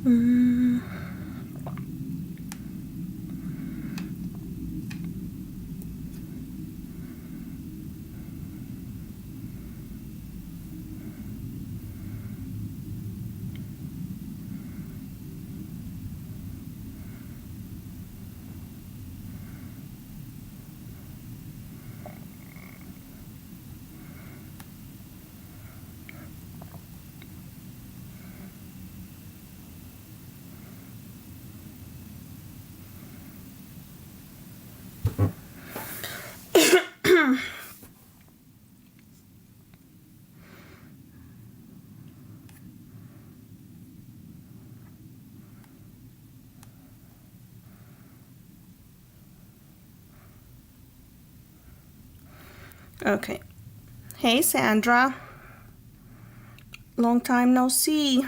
Mm. Okay. Hey, Sandra. Long time no see.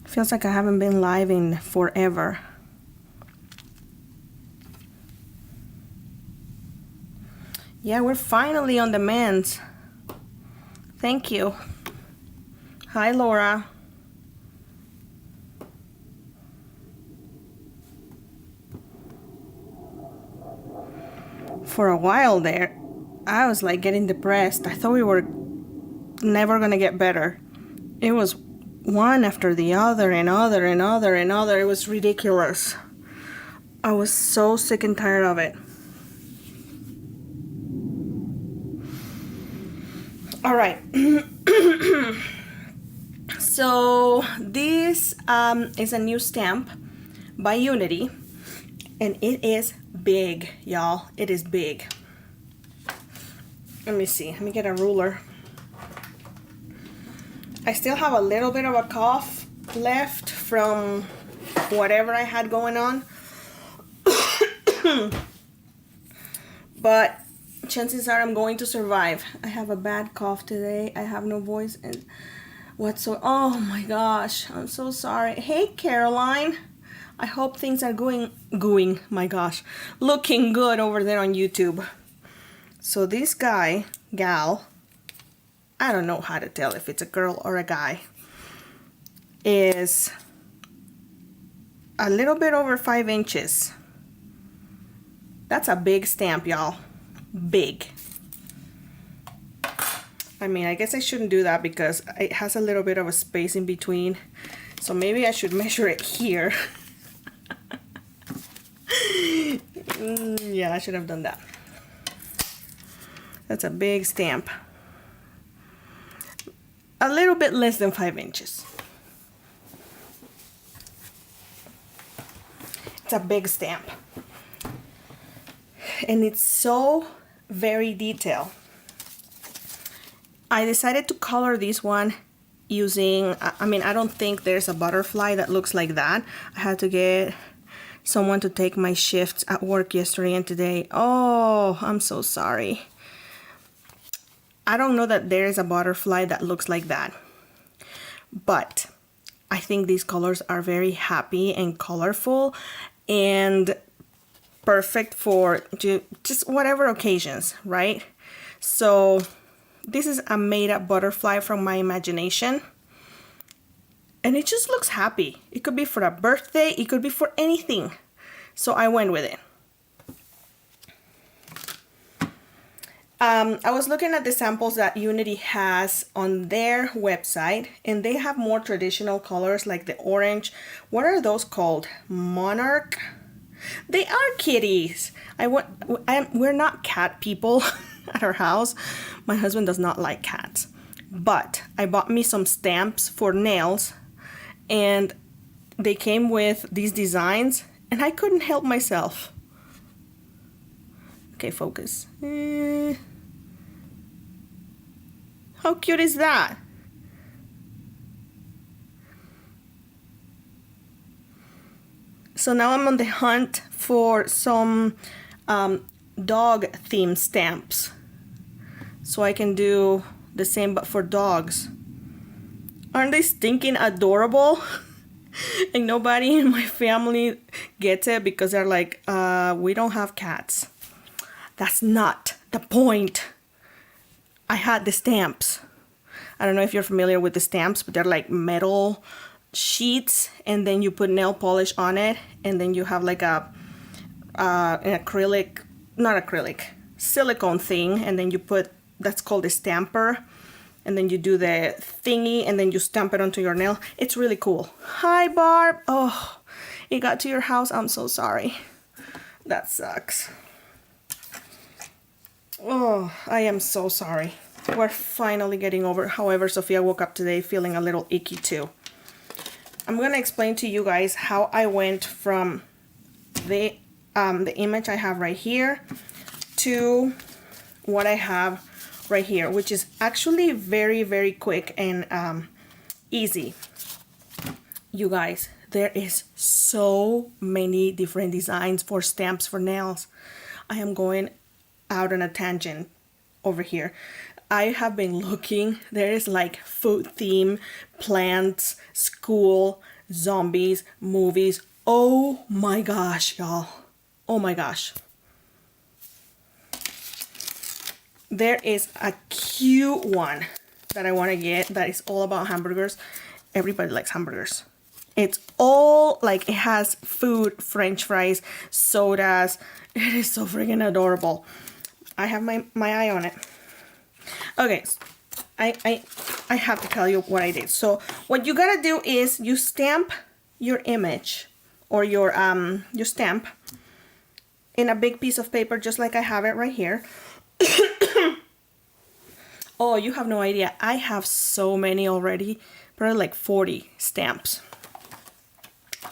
Feels like I haven't been live in forever. Yeah, we're finally on the mend. Thank you. Hi, Laura. For a while there, I was like getting depressed. I thought we were never gonna get better. It was one after the other and other and other and other. It was ridiculous. I was so sick and tired of it. All right. So this is a new stamp by Unity, and it is big, y'all. It is big. Let me see. Let me get a ruler. I still have a little bit of a cough left from whatever I had going on. But chances are I'm going to survive. I have a bad cough today. I have no voice and whatsoever. Oh my gosh, I'm so sorry. Hey, Caroline. I hope things are looking good over there on YouTube. So this gal, I don't know how to tell if it's a girl or a guy, is a little bit over 5 inches. That's a big stamp, y'all. Big. I mean, I guess I shouldn't do that because it has a little bit of a space in between. So maybe I should measure it here. Yeah, I should have done that. That's a big stamp. A little bit less than 5 inches. It's a big stamp. And it's so very detailed. I decided to color this one using, I mean, I don't think there's a butterfly that looks like that. I had to get someone to take my shifts at work yesterday and today. Oh, I'm so sorry. I don't know that there is a butterfly that looks like that. But I think these colors are very happy and colorful and perfect for just whatever occasions, right? So this is a made-up butterfly from my imagination. And it just looks happy. It could be for a birthday, it could be for anything. So I went with it. I was looking at the samples that Unity has on their website, and they have more traditional colors like the orange. What are those called? Monarch? They are kitties. We're not cat people at our house. My husband does not like cats. But I bought me some stamps for nails, and they came with these designs, and I couldn't help myself. Okay, focus. How cute is that? So now I'm on the hunt for some dog themed stamps, so I can do the same but for dogs. Aren't they stinking adorable? And nobody in my family gets it because they're like, we don't have cats. That's not the point. I had the stamps. I don't know if you're familiar with the stamps, but they're like metal sheets, and then you put nail polish on it, and then you have like an acrylic, not acrylic, silicone thing, and then you put, that's called a stamper, and then you do the thingy, and then you stamp it onto your nail. It's really cool. Hi, Barb. Oh, it got to your house. I'm so sorry. That sucks. Oh, I am so sorry. We're finally getting over. However, Sophia woke up today feeling a little icky too. I'm gonna explain to you guys how I went from the image I have right here to what I have right here, which is actually very, very quick and easy. You guys, there is so many different designs for stamps for nails. I am going out on a tangent over here. I have been looking. There is like food theme, plants, school, zombies, movies. Oh my gosh, y'all. Oh my gosh. There is a cute one that I want to get that is all about hamburgers. Everybody likes hamburgers. It's all like, it has food, French fries, sodas. It is so freaking adorable. I have my eye on it. Okay, I have to tell you what I did. So what you gotta do is you stamp your image or your stamp in a big piece of paper, just like I have it right here. Oh, you have no idea. I have so many already, probably like 40 stamps.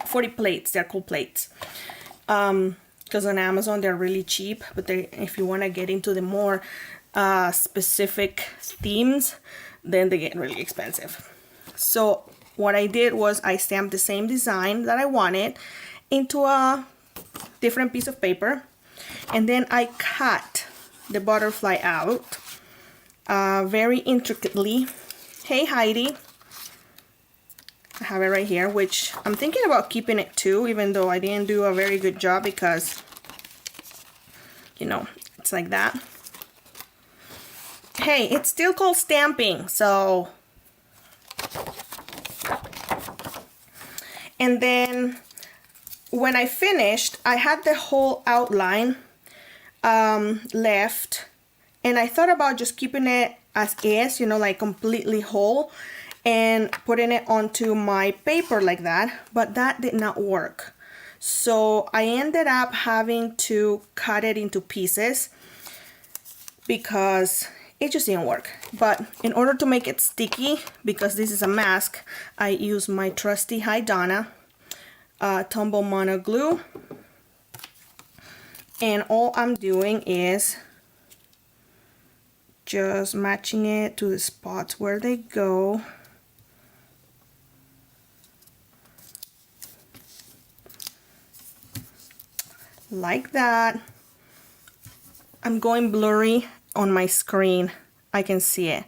40 plates, they're cool plates. Because on Amazon they're really cheap, but if you want to get into the more specific themes, then they get really expensive. So what I did was I stamped the same design that I wanted into a different piece of paper, and then I cut the butterfly out very intricately. Hey Heidi, I have it right here, which I'm thinking about keeping it too, even though I didn't do a very good job because, you know, it's like that. Hey, it's still called stamping, so. And then when I finished, I had the whole outline left, and I thought about just keeping it as is, you know, like completely whole, and putting it onto my paper like that, but that did not work. So I ended up having to cut it into pieces because it just didn't work. But in order to make it sticky, because this is a mask, I use my trusty Hi Donna Tombow Mono Glue, and all I'm doing is just matching it to the spots where they go. Like that. I'm going blurry on my screen. I can see it.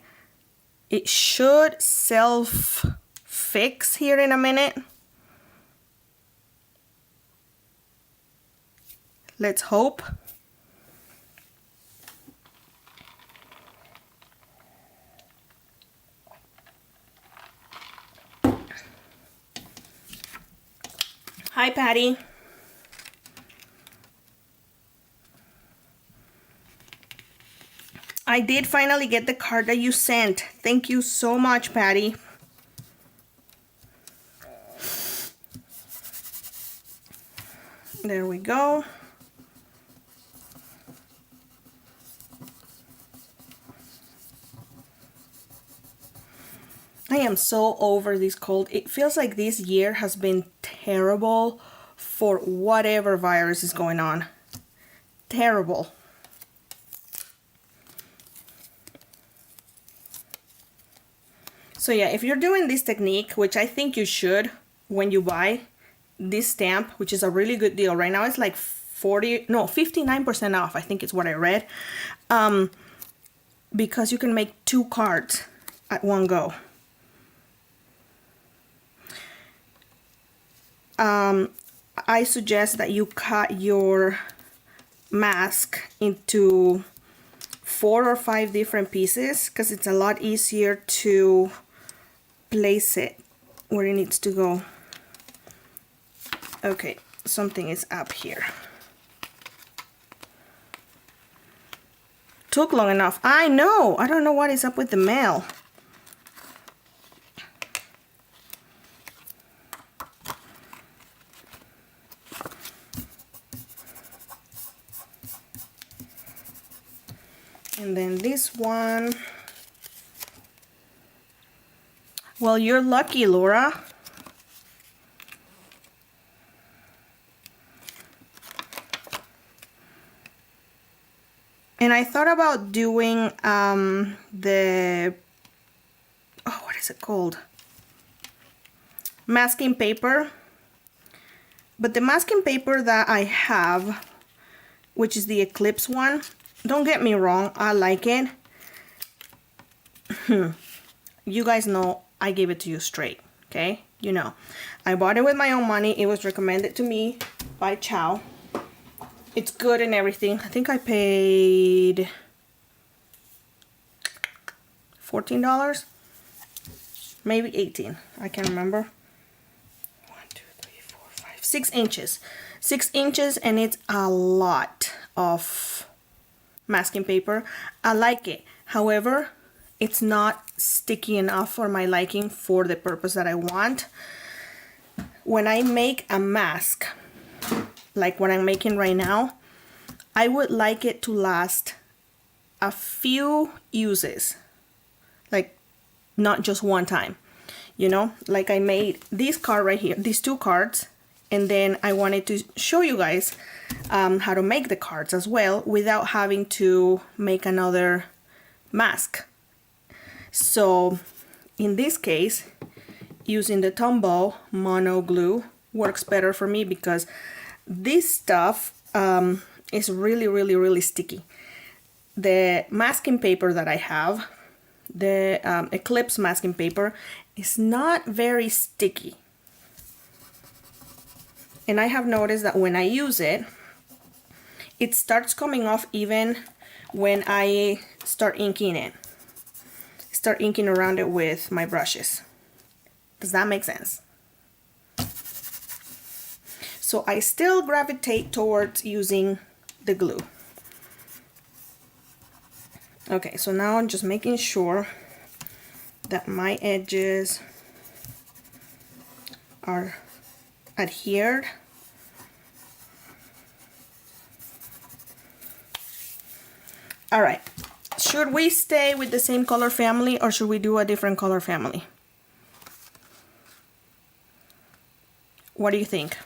It should self-fix here in a minute. Let's hope. Hi, Patty. I did finally get the card that you sent. Thank you so much, Patty. There we go. I am so over this cold. It feels like this year has been terrible for whatever virus is going on. Terrible. So yeah, if you're doing this technique, which I think you should when you buy this stamp, which is a really good deal. Right now it's like 59% off, I think is what I read. Because you can make 2 cards at one go. I suggest that you cut your mask into 4 or 5 different pieces because it's a lot easier to place it where it needs to go. Okay, something is up here. Took long enough. I know. I don't know what is up with the mail. And then this one. Well, you're lucky, Laura. And I thought about doing the, oh, what is it called? Masking paper. But the masking paper that I have, which is the Eclipse one, don't get me wrong, I like it. You guys know I gave it to you straight, okay? You know, I bought it with my own money. It was recommended to me by Chow. It's good and everything. I think I paid $14, maybe 18. I can't remember. 1, 2, 3, 4, 5, 6 inches. 6 inches, and it's a lot of masking paper. I like it. However, it's not sticky enough for my liking for the purpose that I want. When I make a mask, like what I'm making right now, I would like it to last a few uses, like not just one time, you know, like I made this card right here, these 2 cards, and then I wanted to show you guys how to make the cards as well without having to make another mask. So in this case, using the Tombow mono glue works better for me because this stuff is really sticky. The masking paper that I have, the Eclipse masking paper, is not very sticky. And I have noticed that when I use it, it starts coming off even when I start inking it. Start inking around it with my brushes. Does that make sense? So I still gravitate towards using the glue. Okay, so now I'm just making sure that my edges are adhered. All right, should we stay with the same color family or should we do a different color family? What do you think?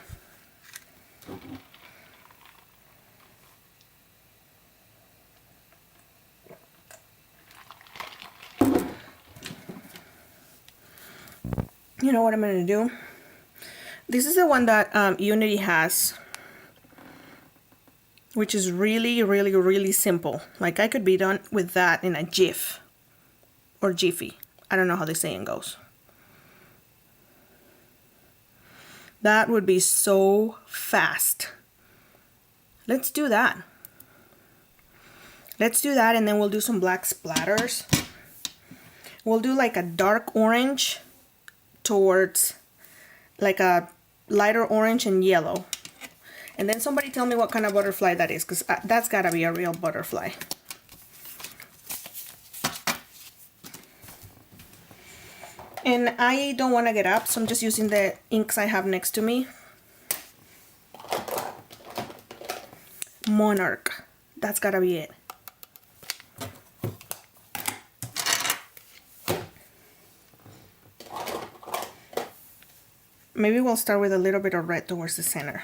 You know what I'm going to do? This is the one that Unity has, which is really simple. Like I could be done with that in a GIF or Jiffy. I don't know how the saying goes. That would be so fast. Let's do that. Let's do that, and then we'll do some black splatters. We'll do like a dark orange towards like a lighter orange and yellow. And then somebody tell me what kind of butterfly that is, because that's gotta be a real butterfly. And I don't want to get up, so I'm just using the inks I have next to me. Monarch. That's gotta be it. Maybe we'll start with a little bit of red towards the center.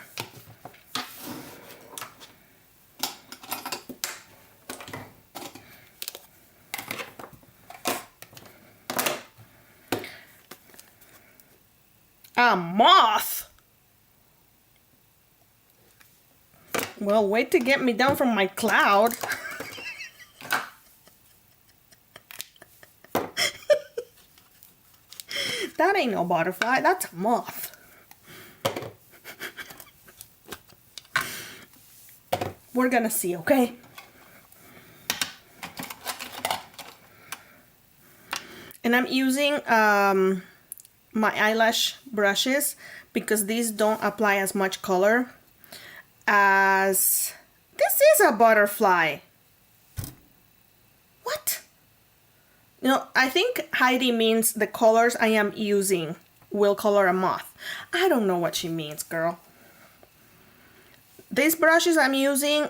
A moth? Well, wait to get me down from my cloud. That ain't no butterfly, that's a moth. We're gonna see, okay? And I'm using my eyelash brushes because these don't apply as much color as... This is a butterfly. What? No, I think Heidi means the colors I am using will color a moth. I don't know what she means, girl. These brushes I'm using,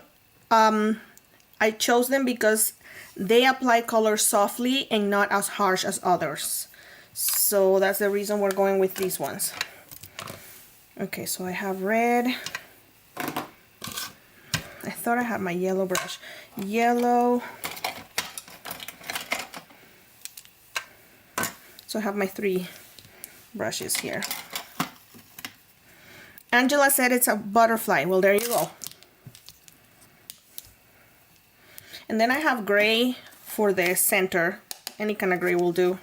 I chose them because they apply color softly and not as harsh as others. So that's the reason we're going with these ones. Okay, so I have red. I thought I had my yellow brush. Yellow. So I have my 3 brushes here. Angela said it's a butterfly. Well, there you go. And then I have gray for the center. Any kind of gray will do.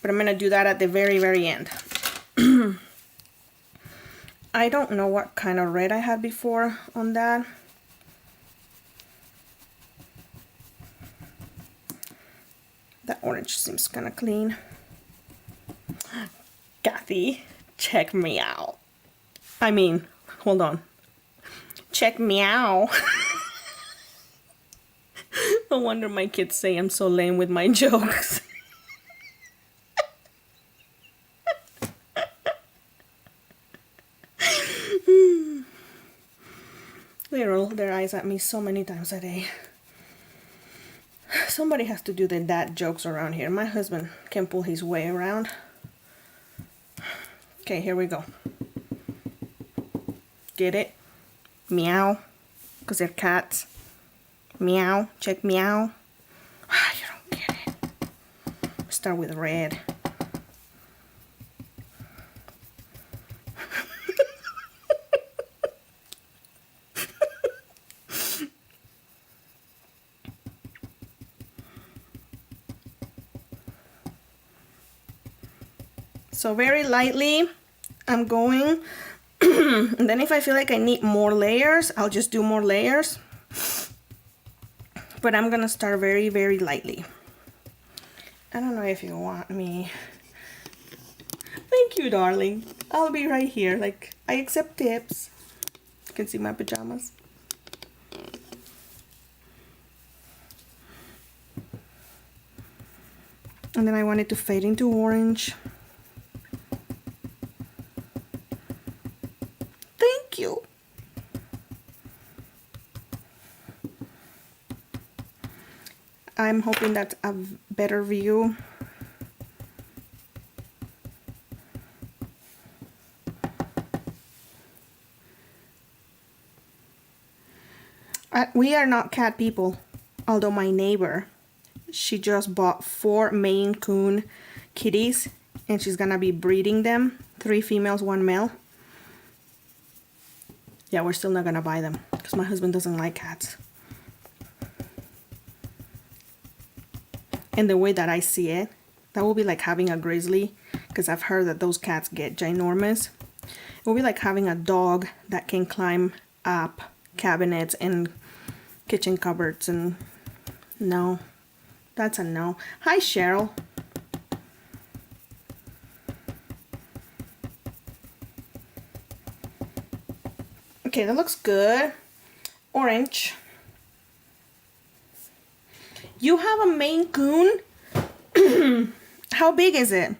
But I'm going to do that at the very, very end. I don't know what kind of red I had before on that. That orange seems kind of clean. Kathy, check me out. I mean, hold on. Check me out. No wonder my kids say I'm so lame with my jokes. They roll their eyes at me so many times a day. Somebody has to do the dad jokes around here. My husband can pull his way around. Okay, here we go. Get it? Meow. Because they're cats. Meow. Check meow. You don't get it. Start with red. So very lightly, I'm going, and then if I feel like I need more layers, I'll just do more layers. But I'm gonna start very, very lightly. I don't know if you want me. Thank you, darling. I'll be right here. Like, I accept tips. You can see my pajamas. And then I want it to fade into orange. Thank you. I'm hoping that's a better view. We are not cat people, although my neighbor, she just bought 4 Maine Coon kitties and she's gonna be breeding them, 3 females, 1 male. Yeah, we're still not gonna buy them because my husband doesn't like cats. And the way that I see it, that will be like having a grizzly, because I've heard that those cats get ginormous. It will be like having a dog that can climb up cabinets and kitchen cupboards, and no, that's a no. Hi, Cheryl. Okay, that looks good. Orange. You have a Maine Coon? How big is it?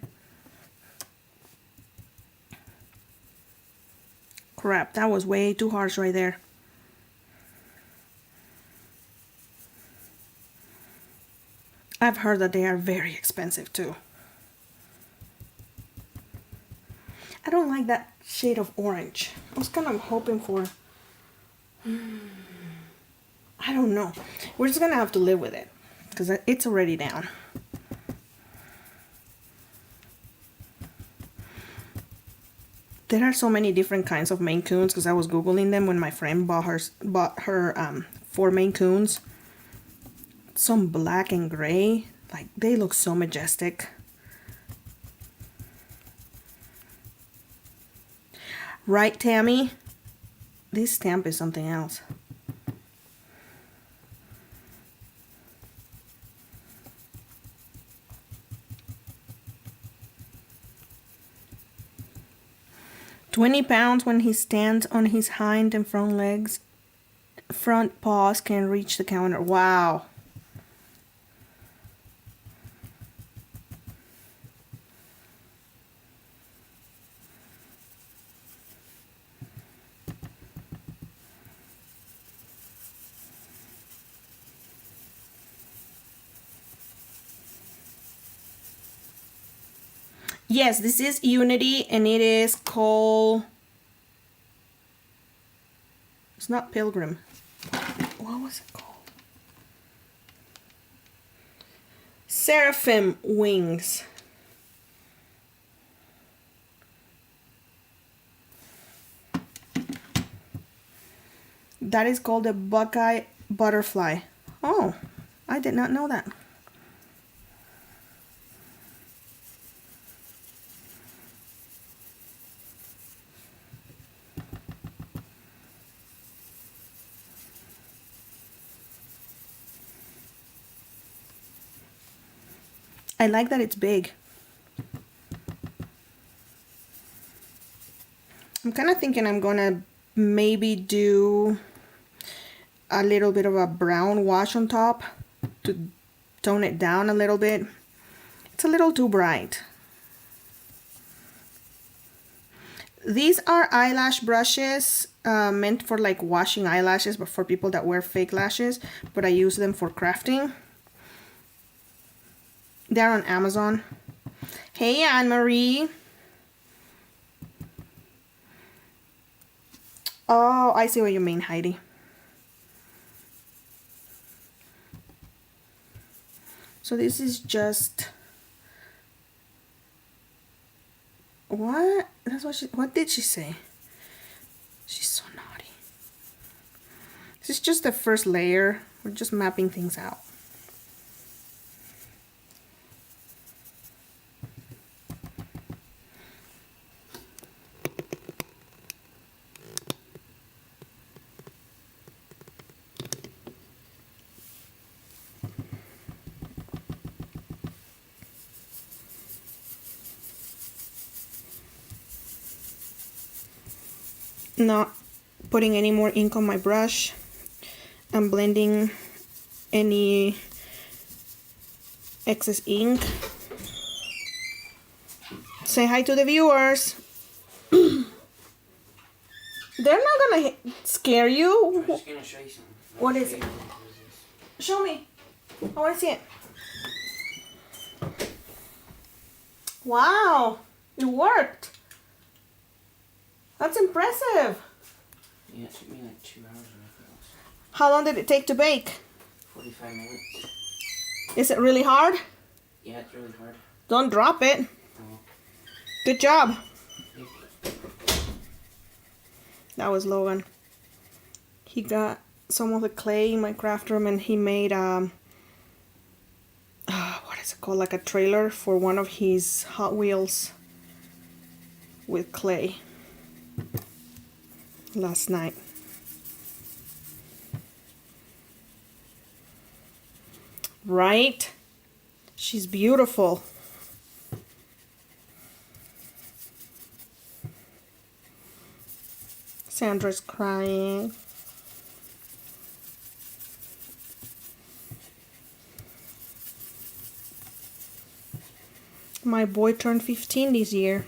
Crap, that was way too harsh right there. I've heard that they are very expensive too. I don't like that shade of orange. I was kind of hoping for... I don't know. We're just gonna have to live with it because it's already down. There are so many different kinds of Maine Coons because I was Googling them when my friend bought her 4 Maine Coons. Some black and gray, like they look so majestic. Right, Tammy? This stamp is something else. 20 pounds when he stands on his hind and front legs. Front paws can reach the counter. Wow. Yes, this is Unity, and it is called... It's not Pilgrim. What was it called? Seraphim Wings. That is called a Buckeye Butterfly. Oh, I did not know that. I like that it's big. I'm kind of thinking I'm gonna maybe do a little bit of a brown wash on top to tone it down a little bit. It's a little too bright. These are eyelash brushes meant for like washing eyelashes, but for people that wear fake lashes, but I use them for crafting. They're on Amazon. Hey, Anne-Marie. Oh, I see what you mean, Heidi. So this is just... What? That's what she... What did she say? She's so naughty. This is just the first layer. We're just mapping things out. Not putting any more ink on my brush. I'm blending any excess ink. Say hi to the viewers. They're not gonna scare you. I'm just gonna show you something. What is it? Show me. I want to see it. Wow, it worked. That's impressive. Yeah, it took me like 2 hours to make it. How long did it take to bake? 45 minutes. Is it really hard? Yeah, it's really hard. Don't drop it. Oh. Good job. That was Logan. He got some of the clay in my craft room and he made what is it called, like a trailer for one of his Hot Wheels with clay last night. Right? She's beautiful. Sandra's crying. My boy turned 15 this year.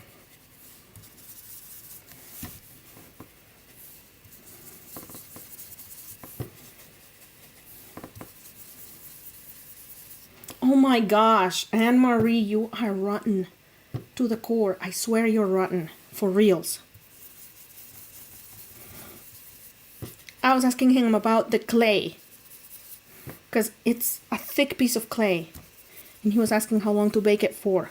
Oh my gosh, Anne-Marie, you are rotten to the core. I swear you're rotten. For reals. I was asking him about the clay. Because it's a thick piece of clay. And he was asking how long to bake it for.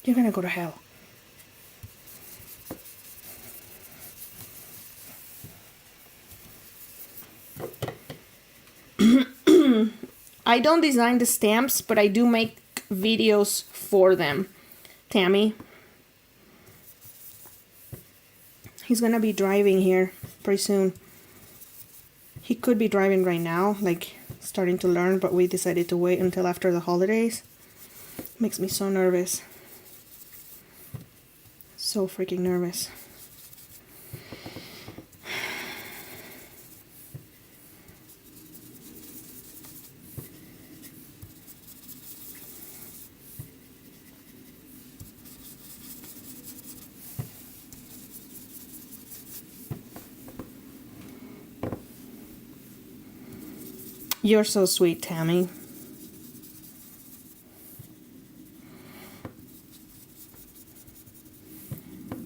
You're gonna go to hell. I don't design the stamps, but I do make videos for them. Tammy. He's gonna be driving here pretty soon. He could be driving right now, like starting to learn, but we decided to wait until after the holidays. Makes me so nervous. so freaking nervous. You're so sweet, Tammy.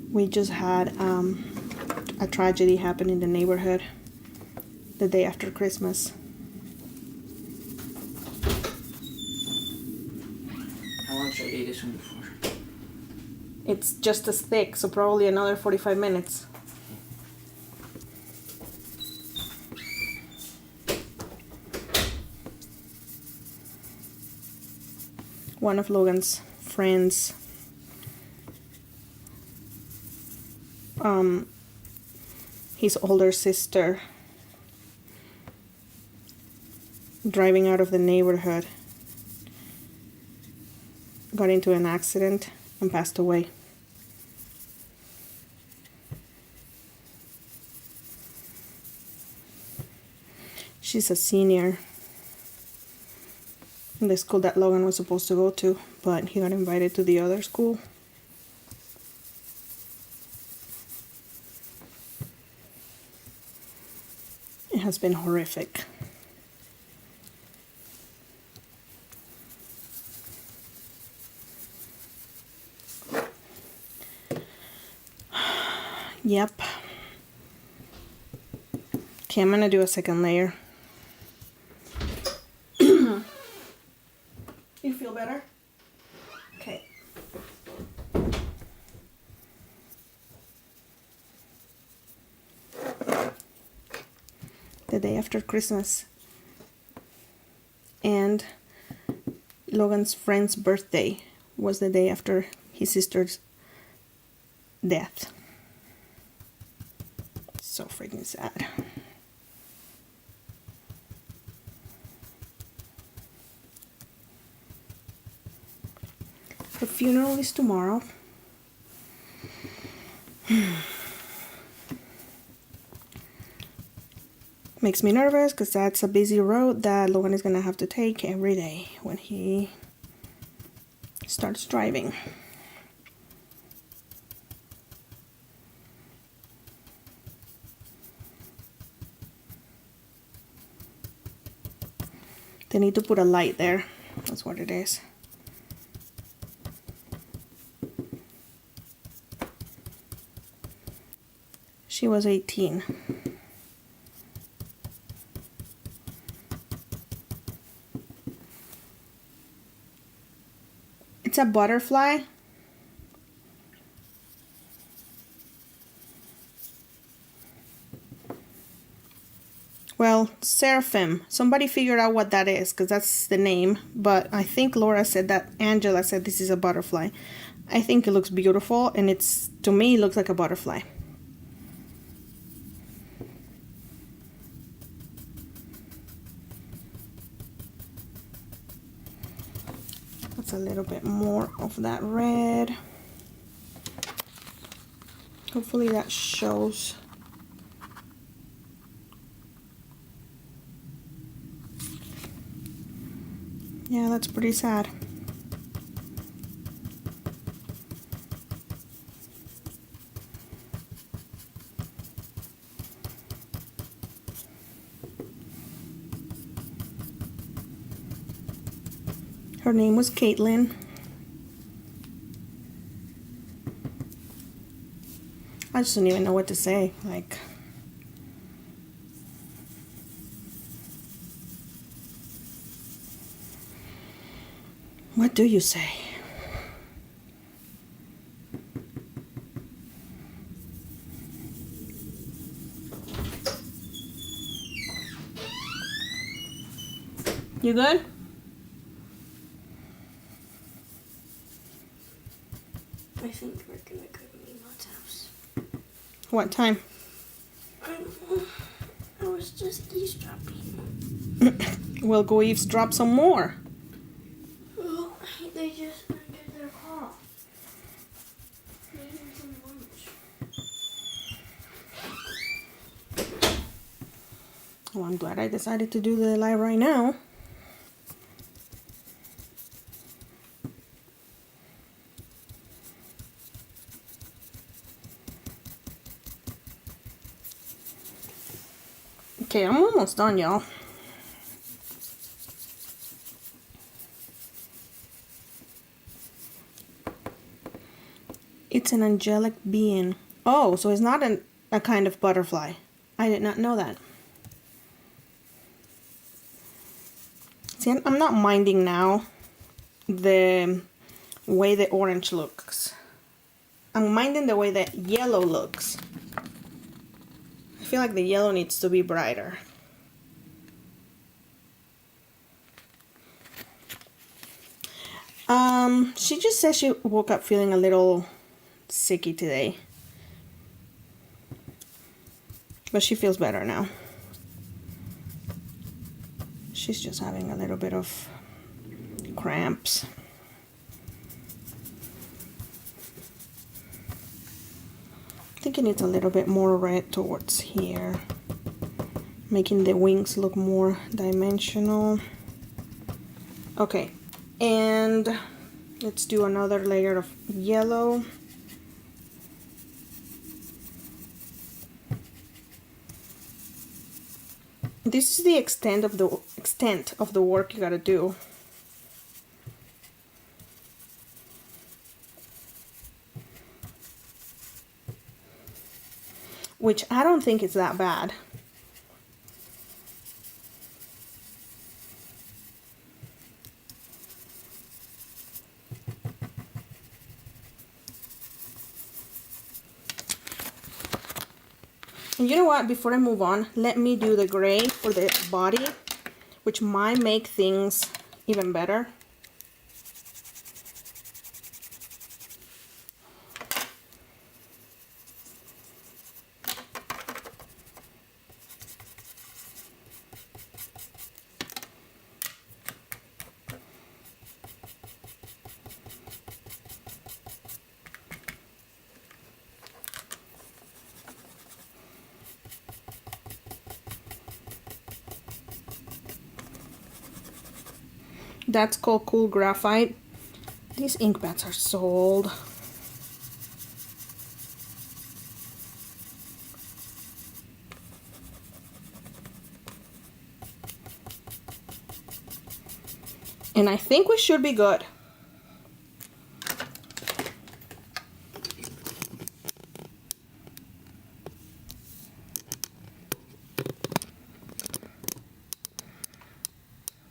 We just had a tragedy happen in the neighborhood the day after Christmas. How long should I do this one before? It's just as thick, so probably another 45 minutes. One of Logan's friends his older sister driving out of the neighborhood got into an accident and passed away. She's a senior in the school that Logan was supposed to go to, but he got invited to the other school. It has been horrific. Yep. Okay, I'm gonna do a second layer. You feel better? Okay. The day after Christmas. And Logan's friend's birthday was the day after his sister's death. So freaking sad. Her funeral is tomorrow. Makes me nervous because that's a busy road that Logan is gonna have to take every day when he starts driving. They need to put a light there. That's what it is. She was 18. It's a butterfly. Well, seraphim. Somebody figured out what that is because that's the name. But I think Laura said that. Angela said this is a butterfly. I think it looks beautiful, and it's, to me, it looks like a butterfly. That's a little bit more of that red. Hopefully that shows. Yeah, that's pretty sad. Her name was Caitlin. I just don't even know what to say. Like, what do you say? You good? I think we're gonna go to Mimo's house. What time? I don't know. I was just eavesdropping. We'll go eavesdrop some more. Oh, they just ended their call. Needing some I'm glad I decided to do the live right now. Okay, I'm almost done, y'all. It's an angelic being. Oh, so it's not a kind of butterfly. I did not know that. See, I'm not minding now the way the orange looks. I'm minding the way the yellow looks. I feel like the yellow needs to be brighter. She just said she woke up feeling a little sicky today. But she feels better now. She's just having a little bit of cramps. I think it needs a little bit more red towards here, making the wings look more dimensional. Okay, and let's do another layer of yellow. This is the extent of the work you gotta do. Which I don't think is that bad. And you know what, before I move on, let me do the gray for the body, which might make things even better. That's called Cool Graphite. These ink pads are so old. And I think we should be good.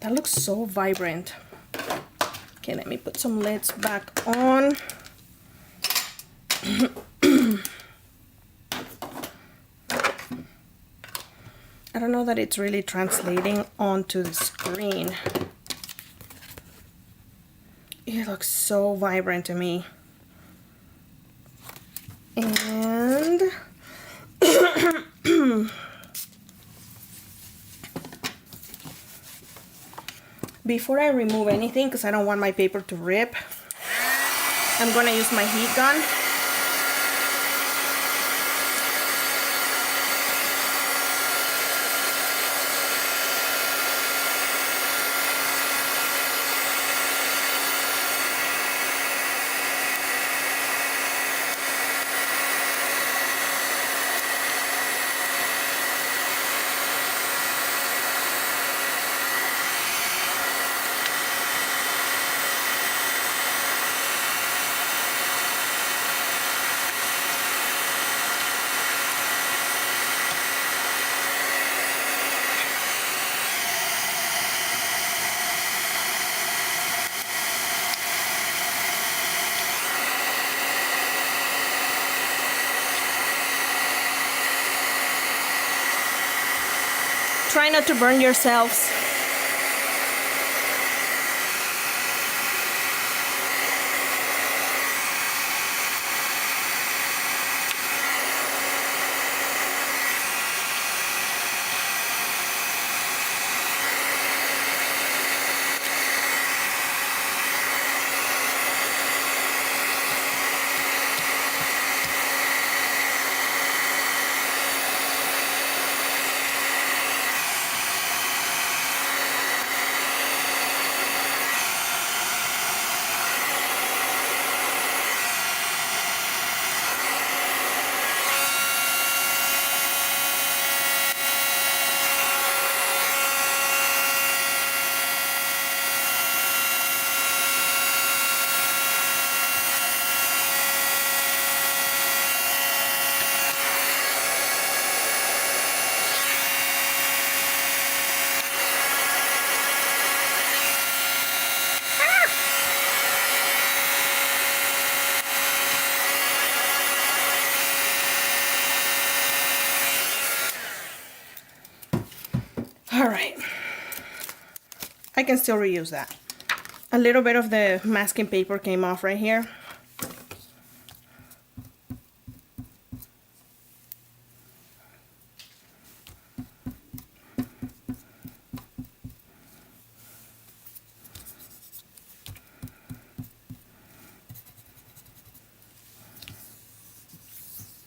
That looks so vibrant. Okay, let me put some lids back on. I don't know that it's really translating onto the screen. It looks so vibrant to me. And before I remove anything, because I don't want my paper to rip, I'm going to use my heat gun. Try not to burn yourselves. right. I can still reuse that. A little bit of the masking paper came off right here.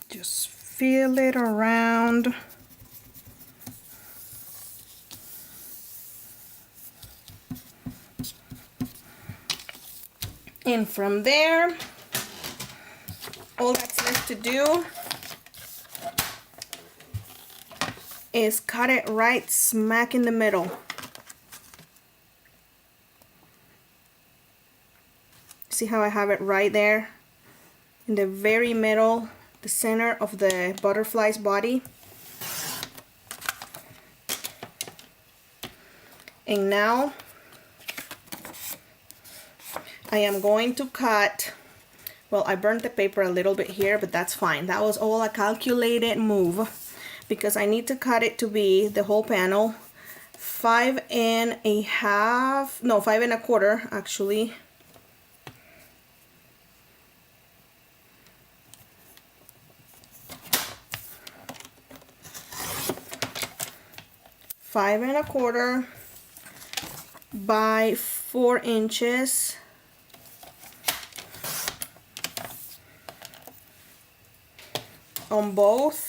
Just feel it around. And from there, all that's left to do is cut it right smack in the middle. See how I have it right there in the very middle, the center of the butterfly's body. And now I am going to cut, well, I burnt the paper a little bit here, but that's fine. That was all a calculated move because I need to cut it to be the whole panel 5 1/2, no, 5 1/4 actually. Five and a quarter by 4 inches. On both.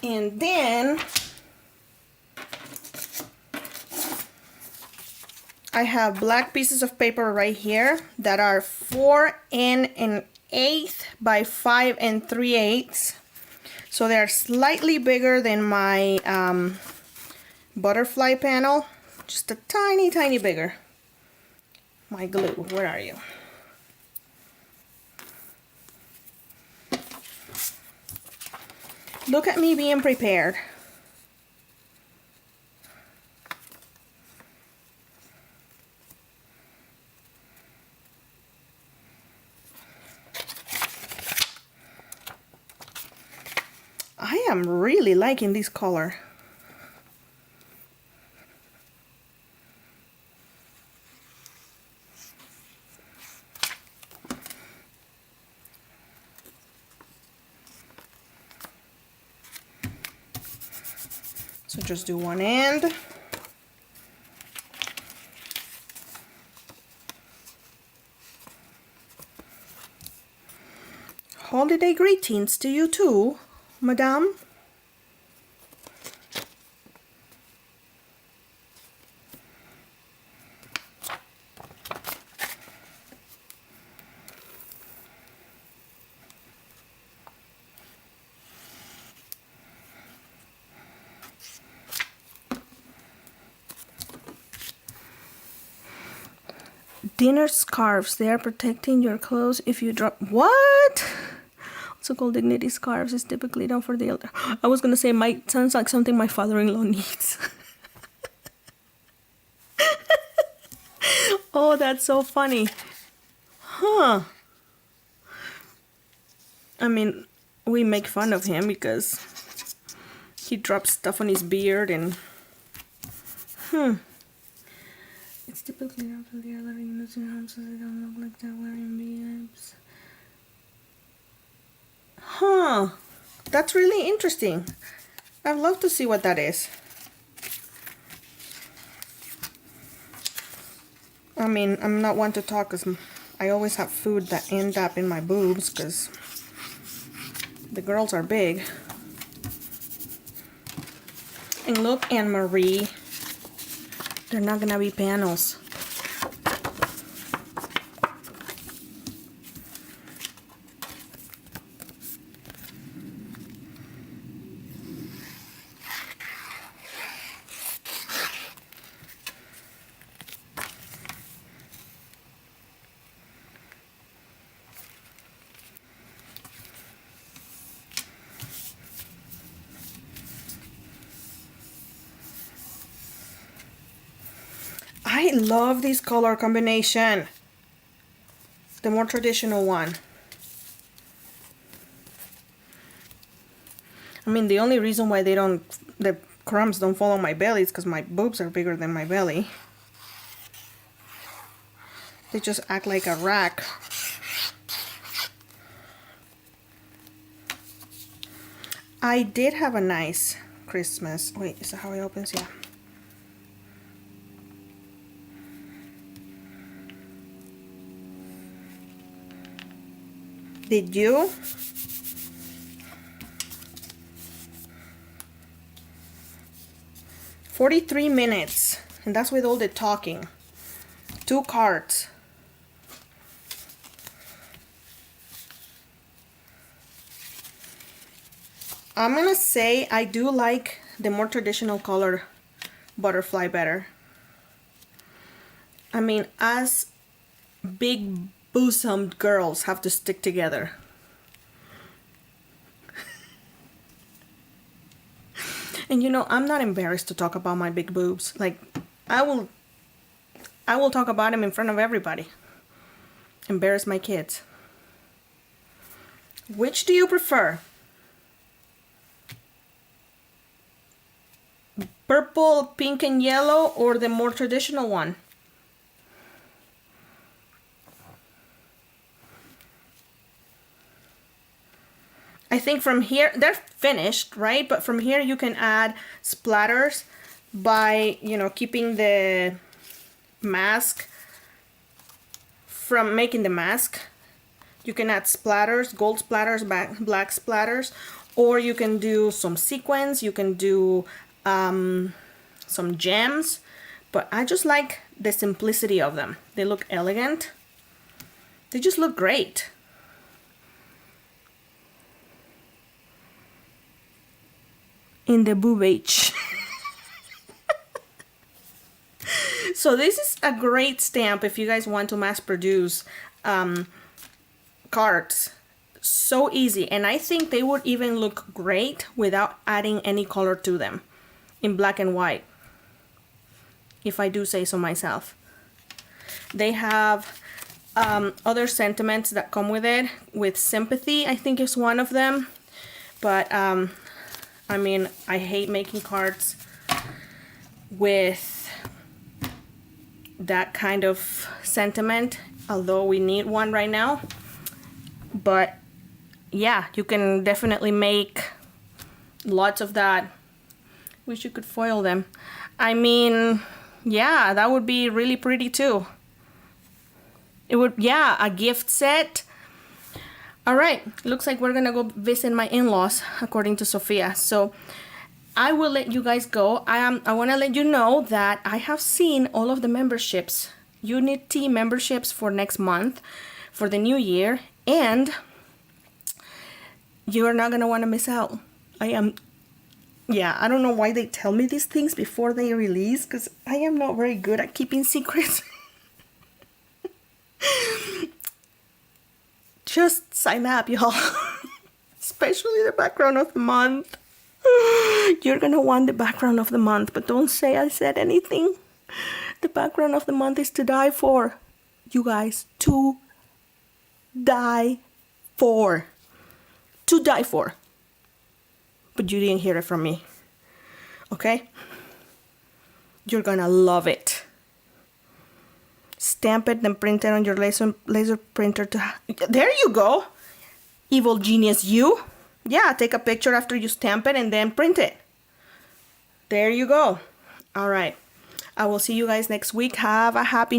And then I have black pieces of paper right here that are 4 1/8 by 5 3/8. So they're slightly bigger than my butterfly panel, just a tiny bigger. My glue, where are you? Look at me being prepared. I am really liking this color. So just do one end. Holiday greetings to you too, madame. Dinner scarves, they are protecting your clothes if you drop. What? Also called dignity scarves, is typically done for the elder. I was gonna say, might sounds like something my father-in-law needs. Oh, that's so funny. Huh. I mean, we make fun of him because he drops stuff on his beard and it's typically done for the elderly in nursing homes so they don't look like they're wearing bibs. Huh. That's really interesting. I'd love to see what that is. I mean, I'm not one to talk because I always have food that end up in my boobs because the girls are big. And look, Anne-Marie. They're not gonna be panels. I love this color combination. The more traditional one. I mean, the only reason why the crumbs don't fall on my belly is because my boobs are bigger than my belly. They just act like a rack. I did have a nice Christmas. Wait, is that how it opens? Yeah. Did you? $43 and that's with all the talking. 2 cards. I'm gonna say I do like the more traditional color butterfly better. I mean, us big bosomed girls have to stick together. And you know, I'm not embarrassed to talk about my big boobs. Like, I will talk about them in front of everybody. Embarrass my kids. Which do you prefer? Purple, pink, and yellow, or the more traditional one? I think from here, they're finished, right? But from here you can add splatters by, you know, keeping the mask from making the mask. You can add splatters, gold splatters, black splatters, or you can do some sequins, you can do some gems, but I just like the simplicity of them. They look elegant. They just look great. In the boob H. So this is a great stamp if you guys want to mass produce cards. So easy, and I think they would even look great without adding any color to them, in black and white, if I do say so myself. They have other sentiments that come with it, with sympathy, I think is one of them, but I mean, I hate making cards with that kind of sentiment, although we need one right now. But yeah, you can definitely make lots of that. Wish you could foil them. I mean, yeah, that would be really pretty too. It would, yeah, a gift set. All right, looks like we're gonna go visit my in-laws, according to Sophia. So I will let you guys go. I want to let you know that I have seen all of the memberships, Unity memberships for next month, for the new year, and you're not gonna want to miss out. Yeah, I don't know why they tell me these things before they release, because I am not very good at keeping secrets. Just sign up, y'all. Especially the background of the month. You're gonna want the background of the month, but don't say I said anything. The background of the month is to die for. You guys, to die for. To die for. But you didn't hear it from me. Okay? You're gonna love it. Stamp it, then print it on your laser printer to... There you go! Evil genius you! Yeah, take a picture after you stamp it and then print it. There you go. Alright. I will see you guys next week. Have a happy new